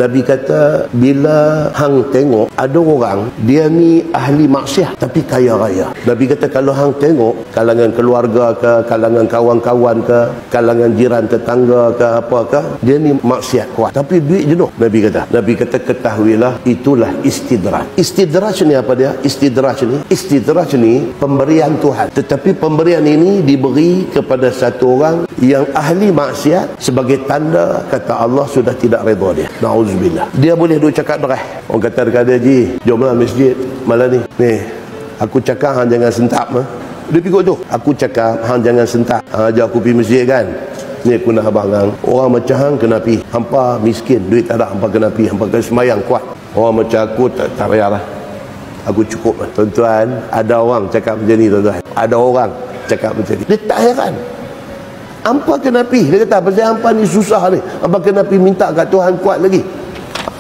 Nabi kata, bila hang tengok ada orang dia ni ahli maksiat tapi kaya raya. Nabi kata kalau hang tengok kalangan keluarga ke, kalangan kawan-kawan ke, kalangan jiran tetangga ke, apakah, dia ni maksiat kuat tapi duit jenuh. Nabi kata ketahuilah itulah istidraj. Istidraj ni apa dia? Istidraj ni pemberian Tuhan. Tetapi pemberian ini diberi kepada satu orang yang ahli maksiat sebagai tanda kata Allah sudah tidak redha dia. Na'udzubillah. Dia boleh duk cakap derah. Orang kata dekat dia, "Ji, jomlah masjid malam ni. Ni, aku cakap hang jangan sentap." Dia pikir tu. Aku cakap hang jangan sentap. Ajak aku pergi masjid kan. Ni aku nak abang hang. Orang macam hang kena pi. Hampa miskin, duit tak ada, hampa kena pi. Hampa kena semayang kuat. Orang macam aku tak payahlah. Aku cukup lah. Tuan-tuan, ada orang cakap macam ni, tuan-tuan. Ada orang cakap macam ni. Dia tak heran. Hampa kena pi. Dia kata, pasal hampa ni susah ni. Hampa kena pi minta kat Tuhan kuat lagi.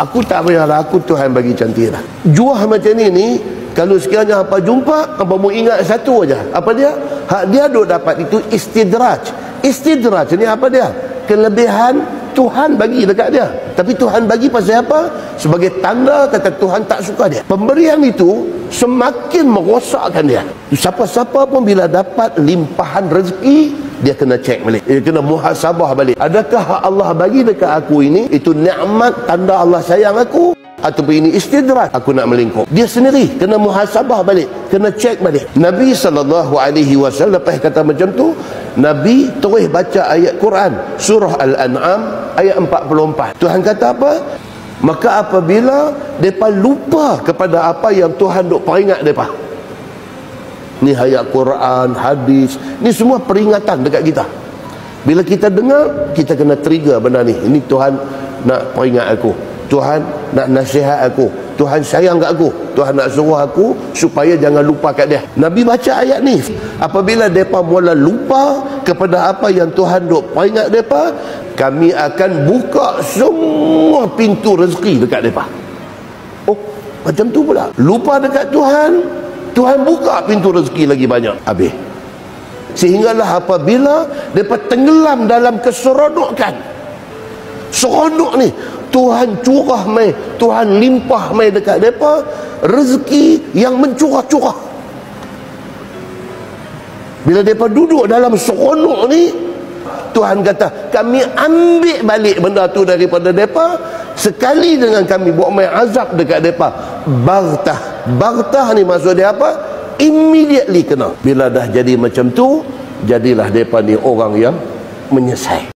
Aku tak payahlah, aku Tuhan bagi cantik lah. Juah macam ni, kalau sekiranya hampa jumpa, hampa mau ingat satu aja. Apa dia? Hak dia duk dapat itu istidraj. Istidraj ni apa dia? Kelebihan Tuhan bagi dekat dia. Tapi Tuhan bagi pasal apa? Sebagai tanda kata Tuhan tak suka dia. Pemberian itu semakin merosakkan dia. Siapa-siapa pun bila dapat limpahan rezeki, dia kena cek balik. Dia kena muhasabah balik. Adakah hak Allah bagi dekat aku ini, itu nikmat tanda Allah sayang aku? Ataupun ini istidraj, aku nak melingkup? Dia sendiri kena muhasabah balik, kena cek balik. Nabi SAW lepas kata macam tu, Nabi terus baca ayat Quran surah Al-An'am ayat 44. Tuhan kata apa? Maka apabila mereka lupa kepada apa yang Tuhan duk peringat mereka. Ni ayat Quran, hadis, ni semua peringatan dekat kita. Bila kita dengar, kita kena trigger benda ni. Ini Tuhan nak peringat aku, Tuhan nak nasihat aku, Tuhan sayang kat aku, Tuhan nak suruh aku supaya jangan lupa kat dia. Nabi baca ayat ni. Apabila mereka mula lupa kepada apa yang Tuhan duk peringat mereka, kami akan buka semua pintu rezeki dekat mereka. Oh, macam tu pula. Lupa dekat Tuhan, Tuhan buka pintu rezeki lagi banyak. Habis. Sehinggalah apabila mereka tenggelam dalam keseronokan. Seronok ni Tuhan curah mai, Tuhan limpah mai dekat mereka rezeki yang mencurah-curah. Bila mereka duduk dalam seronok ni, Tuhan kata kami ambil balik benda tu daripada mereka, sekali dengan kami buat mai azab dekat mereka. Baghtah ni maksud dia apa? Immediately kena. Bila dah jadi macam tu, jadilah mereka ni orang yang menyesal.